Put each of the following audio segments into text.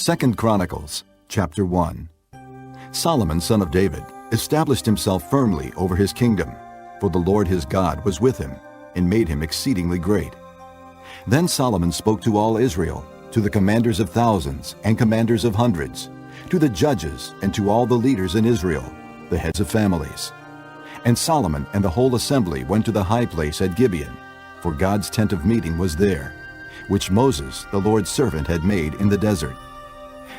2 Chronicles, chapter 1. Solomon, son of David, established himself firmly over his kingdom, for the Lord his God was with him, and made him exceedingly great. Then Solomon spoke to all Israel, to the commanders of thousands and commanders of hundreds, to the judges and to all the leaders in Israel, the heads of families. And Solomon and the whole assembly went to the high place at Gibeon, for God's tent of meeting was there, which Moses, the Lord's servant, had made in the desert.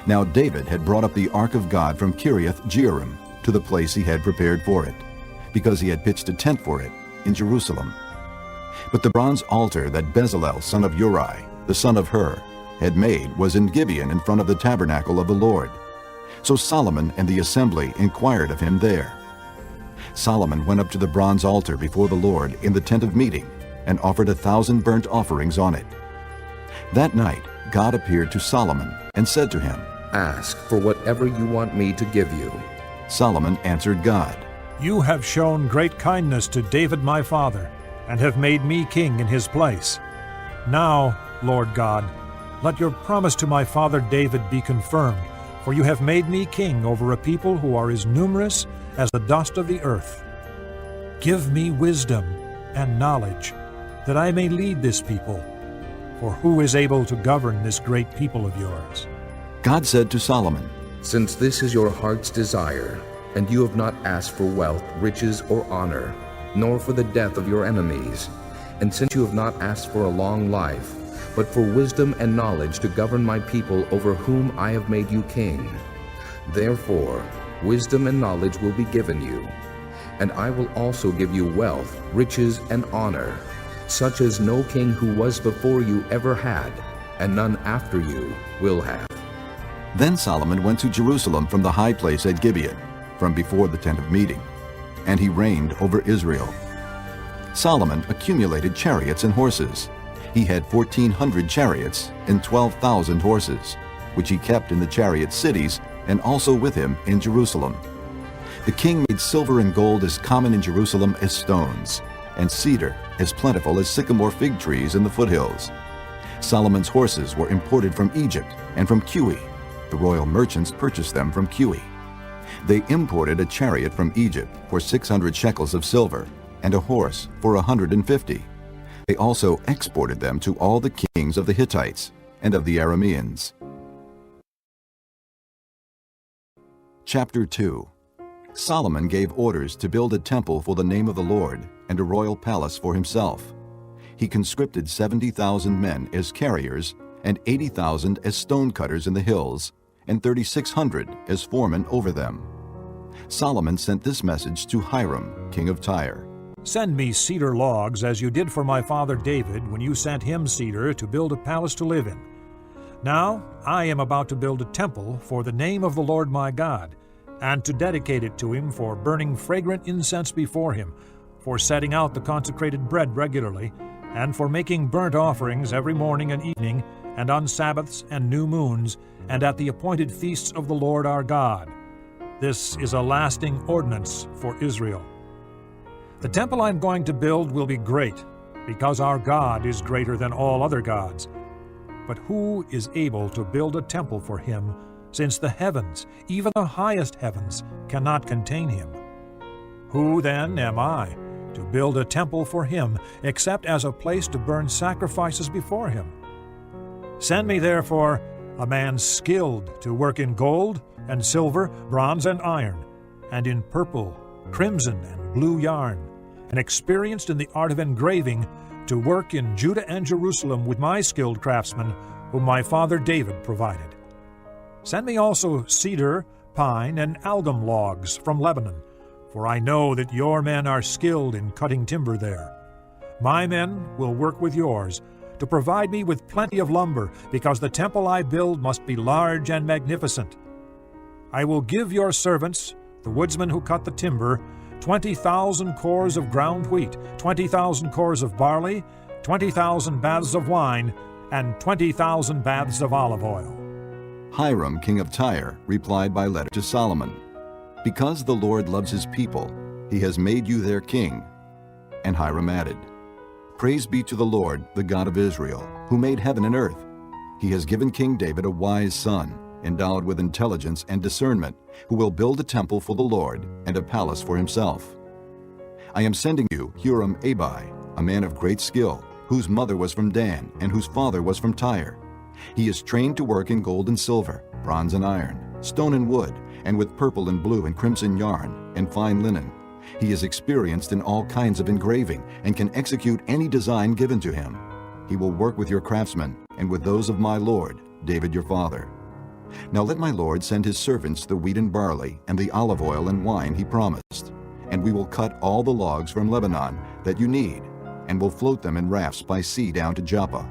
Now David had brought up the ark of God from Kiriath-Jearim to the place he had prepared for it, because he had pitched a tent for it in Jerusalem. But the bronze altar that Bezalel son of Uri, the son of Hur, had made was in Gibeon in front of the tabernacle of the Lord. So Solomon and the assembly inquired of him there. Solomon went up to the bronze altar before the Lord in the tent of meeting, and offered 1,000 burnt offerings on it. That night God appeared to Solomon and said to him, "Ask for whatever you want me to give you." Solomon answered God, You have shown great kindness to David my father, and have made me king in his place. Now, Lord God, let your promise to my father David be confirmed, for you have made me king over a people who are as numerous as the dust of the earth. Give me wisdom and knowledge, that I may lead this people, for who is able to govern this great people of yours? God said to Solomon, Since this is your heart's desire, and you have not asked for wealth, riches, or honor, nor for the death of your enemies, and since you have not asked for a long life, but for wisdom and knowledge to govern my people over whom I have made you king, therefore wisdom and knowledge will be given you, and I will also give you wealth, riches, and honor, such as no king who was before you ever had, and none after you will have. Then Solomon went to Jerusalem from the high place at Gibeon, from before the tent of meeting, and he reigned over Israel. Solomon accumulated chariots and horses. He had 1,400 chariots and 12,000 horses, which he kept in the chariot cities and also with him in Jerusalem. The king made silver and gold as common in Jerusalem as stones, and cedar as plentiful as sycamore fig trees in the foothills. Solomon's horses were imported from Egypt and from Cuwe. The royal merchants purchased them from Cuwe. They imported a chariot from Egypt for 600 shekels of silver, and a horse for 150. They also exported them to all the kings of the Hittites and of the Arameans. Chapter 2. Solomon gave orders to build a temple for the name of the Lord and a royal palace for himself. He conscripted 70,000 men as carriers and 80,000 as stone cutters in the hills, and 3,600 as foremen over them. Solomon sent this message to Hiram, king of Tyre. Send me cedar logs as you did for my father David when you sent him cedar to build a palace to live in. Now I am about to build a temple for the name of the Lord my God, and to dedicate it to him for burning fragrant incense before him, for setting out the consecrated bread regularly, and for making burnt offerings every morning and evening, and on Sabbaths and new moons, and at the appointed feasts of the Lord our God. This is a lasting ordinance for Israel. The temple I'm going to build will be great, because our God is greater than all other gods. But who is able to build a temple for him, since the heavens, even the highest heavens, cannot contain him? Who then am I to build a temple for him, except as a place to burn sacrifices before him? Send me therefore a man skilled to work in gold and silver, bronze and iron, and in purple, crimson, and blue yarn, and experienced in the art of engraving, to work in Judah and Jerusalem with my skilled craftsmen, whom my father David provided. Send me also cedar, pine, and algum logs from Lebanon, for I know that your men are skilled in cutting timber there. My men will work with yours, to provide me with plenty of lumber, because the temple I build must be large and magnificent. I will give your servants, the woodsmen who cut the timber, 20,000 cores of ground wheat, 20,000 cores of barley, 20,000 baths of wine, and 20,000 baths of olive oil. Hiram, king of Tyre, replied by letter to Solomon, Because the Lord loves his people, he has made you their king. And Hiram added, Praise be to the Lord, the God of Israel, who made heaven and earth. He has given King David a wise son, endowed with intelligence and discernment, who will build a temple for the Lord and a palace for himself. I am sending you Huram-Abi, a man of great skill, whose mother was from Dan and whose father was from Tyre. He is trained to work in gold and silver, bronze and iron, stone and wood, and with purple and blue and crimson yarn and fine linen. He is experienced in all kinds of engraving and can execute any design given to him. He will work with your craftsmen and with those of my lord, David your father. Now let my lord send his servants the wheat and barley and the olive oil and wine he promised, and we will cut all the logs from Lebanon that you need, and will float them in rafts by sea down to Joppa.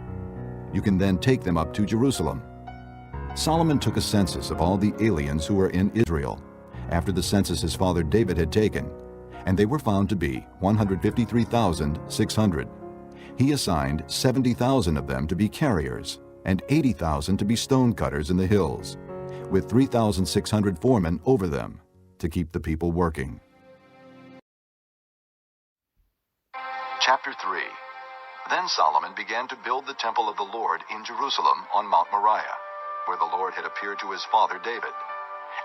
You can then take them up to Jerusalem. Solomon took a census of all the aliens who were in Israel, after the census his father David had taken, and they were found to be 153,600. He assigned 70,000 of them to be carriers, and 80,000 to be stone cutters in the hills, with 3,600 foremen over them to keep the people working. Chapter 3. Then Solomon began to build the temple of the Lord in Jerusalem on Mount Moriah, where the Lord had appeared to his father David.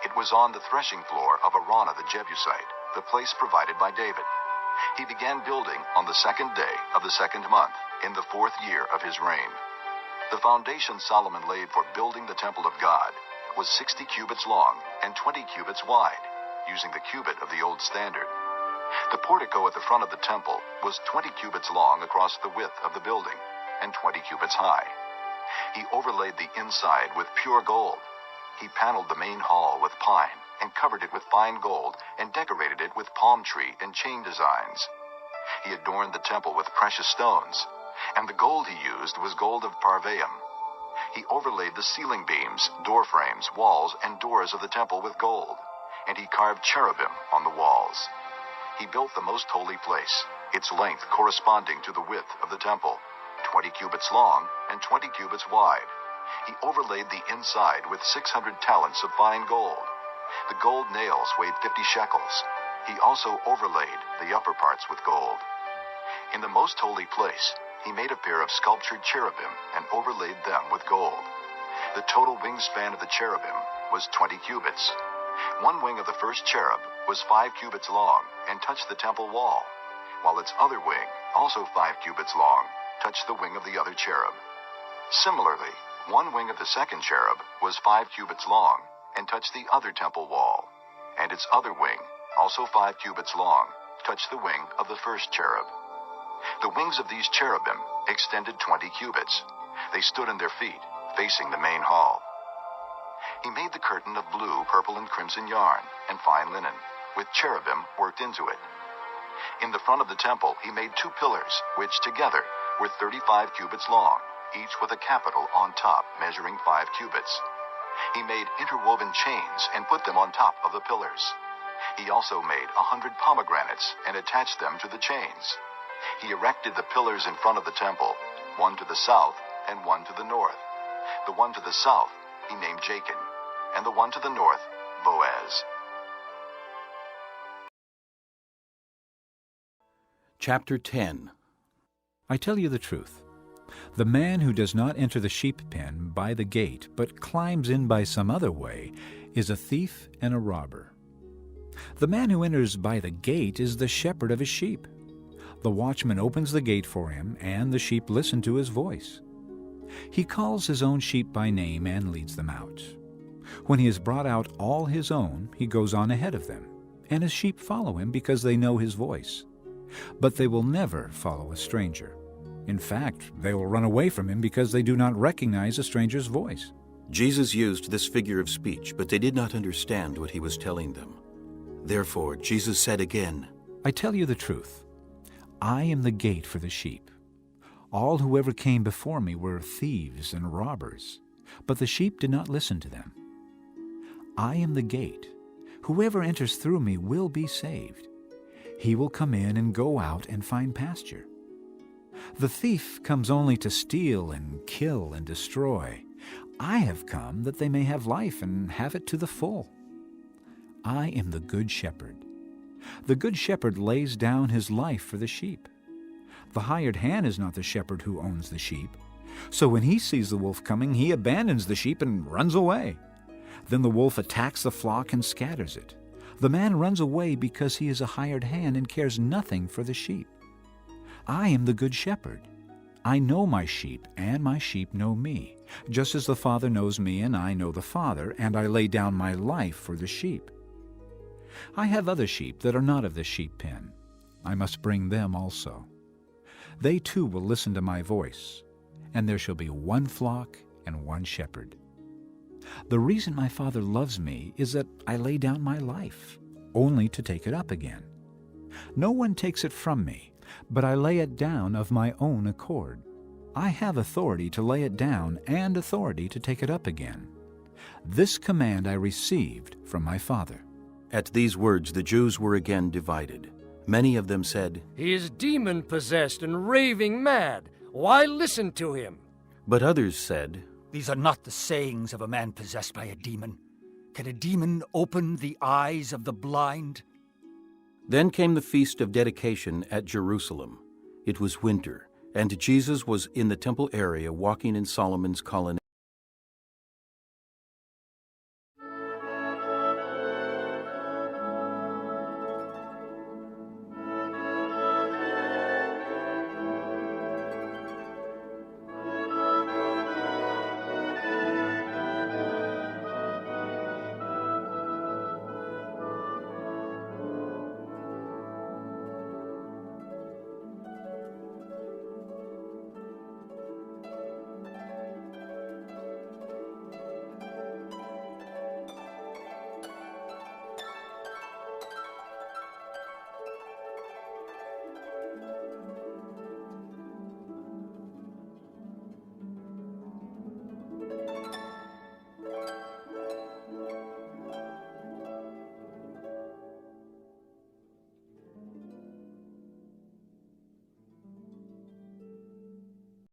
It was on the threshing floor of Araunah the Jebusite, the place provided by David. He began building on the 2nd day of the 2nd month, in the 4th year of his reign. The foundation Solomon laid for building the temple of God was 60 cubits long and 20 cubits wide, using the cubit of the old standard. The portico at the front of the temple was 20 cubits long across the width of the building, and 20 cubits high. He overlaid the inside with pure gold. He paneled the main hall with pine, and covered it with fine gold, and decorated it with palm tree and chain designs. He adorned the temple with precious stones, and the gold he used was gold of Parvaim. He overlaid the ceiling beams, door frames, walls, and doors of the temple with gold, and he carved cherubim on the walls. He built the most holy place, its length corresponding to the width of the temple, 20 cubits long and 20 cubits wide. He overlaid the inside with 600 talents of fine gold. The gold nails weighed 50 shekels. He also overlaid the upper parts with gold. In the most holy place, he made a pair of sculptured cherubim and overlaid them with gold. The total wingspan of the cherubim was 20 cubits. One wing of the first cherub was 5 cubits long and touched the temple wall, while its other wing, also 5 cubits long, touched the wing of the other cherub. Similarly, one wing of the second cherub was 5 cubits long and touched the other temple wall, and its other wing, also 5 cubits long, touched the wing of the first cherub. The wings of these cherubim extended 20 cubits. They stood on their feet, facing the main hall. He made the curtain of blue, purple, and crimson yarn and fine linen, with cherubim worked into it. In the front of the temple he made 2 pillars, which together were 35 cubits long, each with a capital on top measuring 5 cubits. He made interwoven chains and put them on top of the pillars. He also made 100 pomegranates and attached them to the chains. He erected the pillars in front of the temple, one to the south and one to the north. The one to the south he named Jachin, and the one to the north, Boaz. Chapter 10. I tell you the truth. The man who does not enter the sheep pen by the gate, but climbs in by some other way, is a thief and a robber. The man who enters by the gate is the shepherd of his sheep. The watchman opens the gate for him, and the sheep listen to his voice. He calls his own sheep by name and leads them out. When he has brought out all his own, he goes on ahead of them, and his sheep follow him because they know his voice. But they will never follow a stranger. In fact, they will run away from him because they do not recognize a stranger's voice. Jesus used this figure of speech, but they did not understand what he was telling them. Therefore, Jesus said again, I tell you the truth. I am the gate for the sheep. All who ever came before me were thieves and robbers, but the sheep did not listen to them. I am the gate. Whoever enters through me will be saved. He will come in and go out and find pasture. The thief comes only to steal and kill and destroy. I have come that they may have life and have it to the full. I am the good shepherd. The good shepherd lays down his life for the sheep. The hired hand is not the shepherd who owns the sheep. So when he sees the wolf coming, he abandons the sheep and runs away. Then the wolf attacks the flock and scatters it. The man runs away because he is a hired hand and cares nothing for the sheep. I am the good shepherd. I know my sheep, and my sheep know me, just as the Father knows me, and I know the Father, and I lay down my life for the sheep. I have other sheep that are not of the sheep pen. I must bring them also. They too will listen to my voice, and there shall be one flock and one shepherd. The reason my Father loves me is that I lay down my life, only to take it up again. No one takes it from me, but I lay it down of my own accord. I have authority to lay it down and authority to take it up again. This command I received from my Father. At these words the Jews were again divided. Many of them said, He is demon-possessed and raving mad. Why listen to him? but others said, These are not the sayings of a man possessed by a demon. Can a demon open the eyes of the blind? Then came the feast of dedication at Jerusalem. It was winter, and Jesus was in the temple area walking in Solomon's colonnade.